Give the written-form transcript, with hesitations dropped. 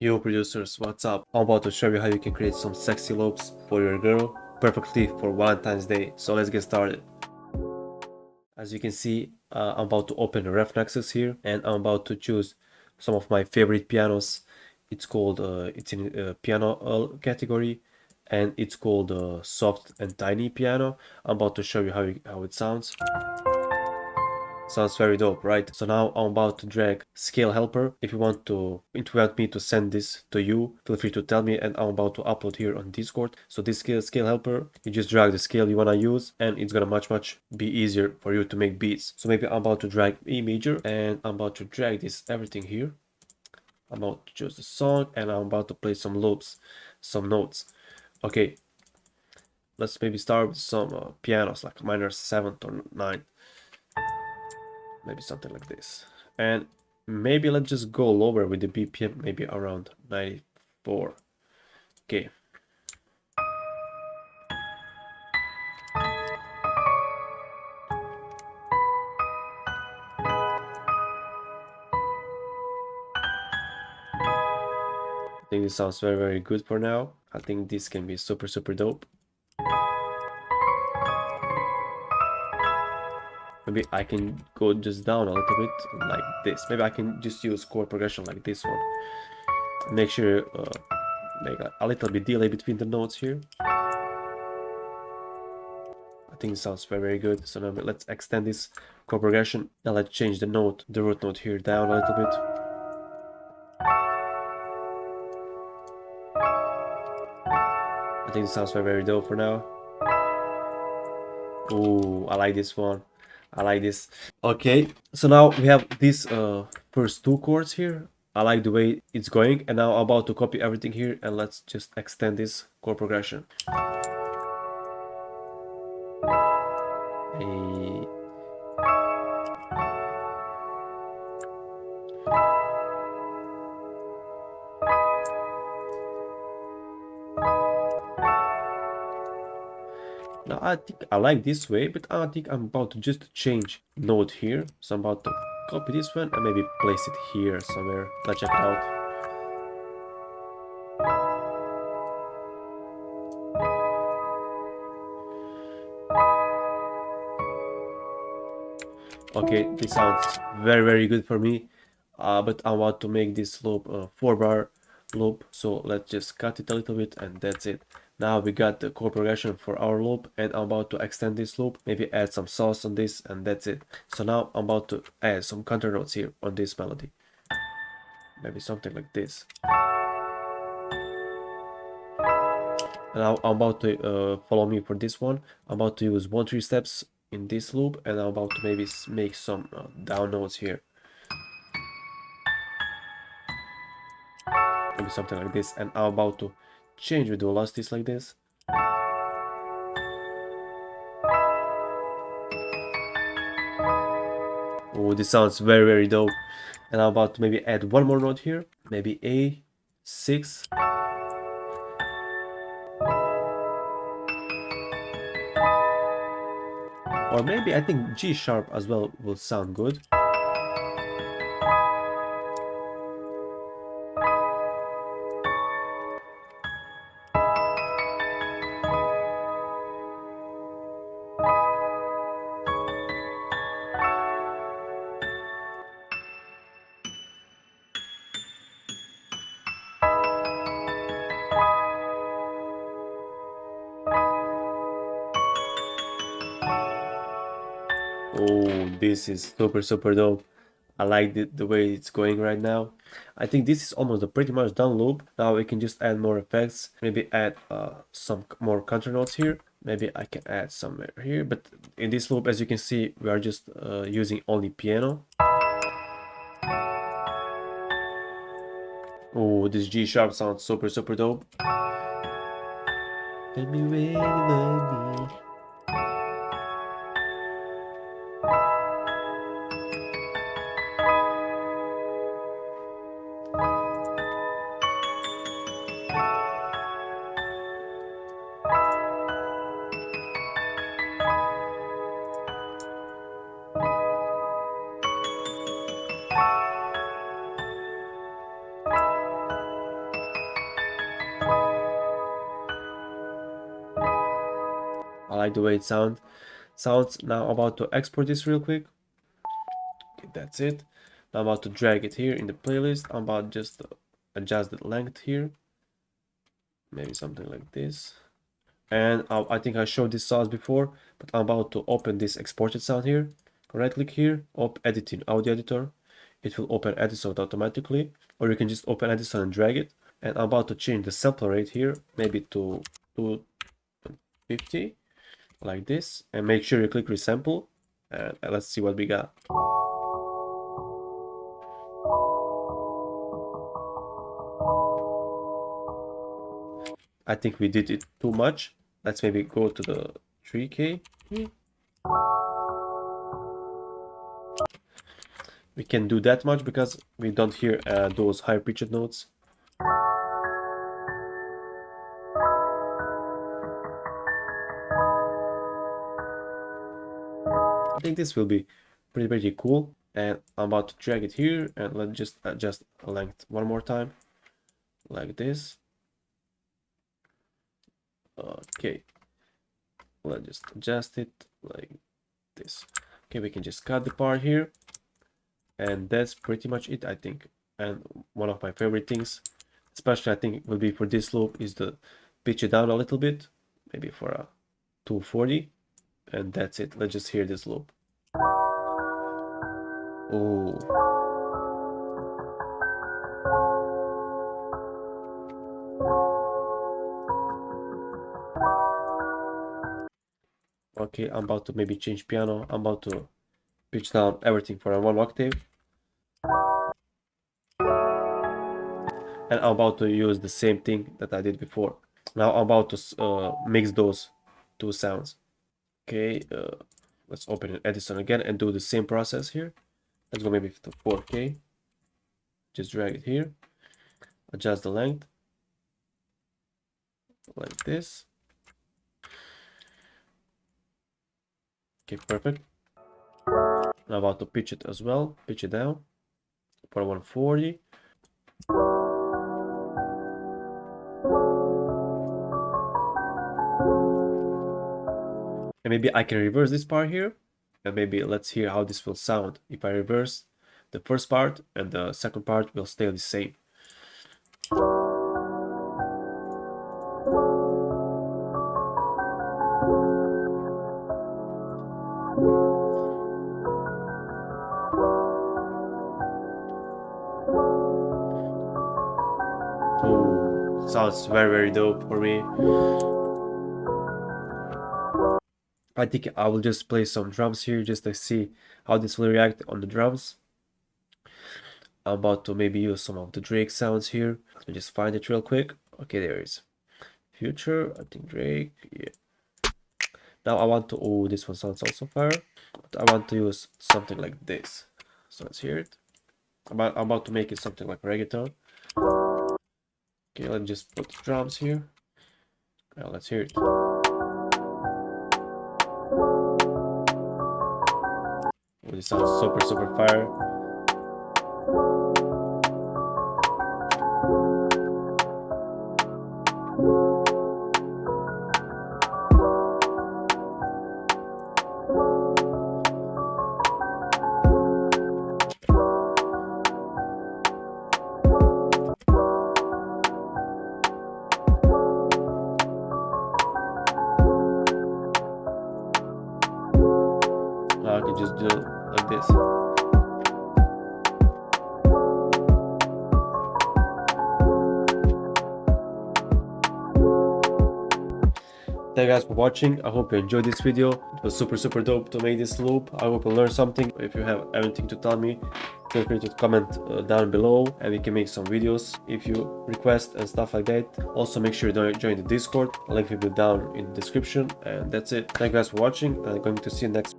Yo producers, what's up? I'm about to show you how you can create some sexy loops for your girl perfectly for Valentine's Day. So let's get started. As you can see, I'm about to open the ref Nexus here and I'm about to choose some of my favorite pianos. It's in piano category and it's called soft and tiny piano. I'm about to show you how it sounds. Sounds very dope, right? So now I'm about to drag scale helper. If you want me to send this to you, feel free to tell me and I'm about to upload here on Discord. So this scale helper, you just drag the scale you wanna use and it's gonna much be easier for you to make beats. So maybe I'm about to drag E major and I'm about to drag this everything here. I'm about to choose the song and I'm about to play some loops, some notes. Okay, let's maybe start with some pianos like minor 7th or 9th. Maybe something like this. And maybe let's just go lower with the BPM, maybe around 94. Okay. I think this sounds very good for now. I think this can be super dope. Maybe I can go just down a little bit like this. Maybe I can just use chord progression like this one. Make sure make a little bit delay between the notes here. I think it sounds very good. So now let's extend this chord progression. Now let's change the root note here down a little bit. I think it sounds very dope for now. Oh, I like this one. I like this. Okay, so now we have these first two chords here. I like the way it's going, and now I'm about to copy everything here, and let's just extend this chord progression. Hey. Now I think I like this way, but I think I'm about to just change note here. So I'm about to copy this one and maybe place it here somewhere. Let's check it out. Okay, this sounds very good for me. But I want to make this loop a 4-bar loop, so let's just cut it a little bit and that's it. Now we got the chord progression for our loop and I'm about to extend this loop, maybe add some sauce on this and that's it. So now I'm about to add some counter notes here on this melody. Maybe something like this. And now I'm about to follow me for this one. I'm about to use 1-3 steps in this loop and I'm about to maybe make some down notes here. Maybe something like this, and I'm about to change with the velocities like this. Oh, this sounds very dope. And I'm about to maybe add one more note here, maybe A6. Or maybe I think G sharp as well will sound good. Oh, this is super dope. I like the way it's going right now. I think this is almost a pretty much done loop. Now we can just add more effects. Maybe add some more counter notes here. Maybe I can add somewhere here. But in this loop, as you can see, we are just using only piano. Oh, this G sharp sounds super dope. Tell me when you love me. like the way it sounds. Now I'm about to export this real quick. Okay, that's it. Now I'm about to drag it here in the playlist. I'm about just to adjust the length here. Maybe something like this. And I think I showed this sounds before, but I'm about to open this exported sound here. Right click here, edit in audio editor. It will open Edison automatically, or you can just open Edison and drag it. And I'm about to change the sample rate here, maybe to 250, like this, and make sure you click resample. And let's see what we got. I think we did it too much. Let's maybe go to the 3K. We can do that much because we don't hear those higher pitched notes. I think this will be pretty cool. And I'm about to drag it here, and let's just adjust the length one more time, like this. Okay, let's just adjust it like this. Okay, we can just cut the part here, and that's pretty much it, I think. And one of my favorite things, especially I think will be for this loop, is to pitch it down a little bit, maybe for a 240, and that's it. Let's just hear this loop. Oh. Okay, I'm about to maybe change piano. I'm about to pitch down everything for a 1 octave. And I'm about to use the same thing that I did before. Now I'm about to mix those two sounds. Okay, let's open an Edison again and do the same process here. Let's go maybe to 4K. Just drag it here. Adjust the length. Like this. Okay, perfect. I'm about to pitch it as well. Pitch it down for 140. And maybe I can reverse this part here. And maybe let's hear how this will sound if I reverse the first part, and the second part will stay the same. Oh, sounds very dope for me. I think I will just play some drums here just to see how this will react on the drums. I'm about to maybe use some of the Drake sounds here. Let me just find it real quick. Okay, there it is. Future, I think Drake, yeah. Now I want to, oh, this one sounds also fire. But I want to use something like this. So let's hear it. I'm about to make it something like reggaeton. Okay, let's just put the drums here. Now let's hear it. Oh, this sounds super fire. Now I can just do it like this. Thank you guys for watching. I hope you enjoyed this video. It was super dope to make this loop. I hope you learned something. If you have anything to tell me, feel free to comment down below, and we can make some videos if you request and stuff like that. Also, make sure you join the Discord. Link will be down in the description, and that's it. Thank you guys for watching, and I'm going to see you next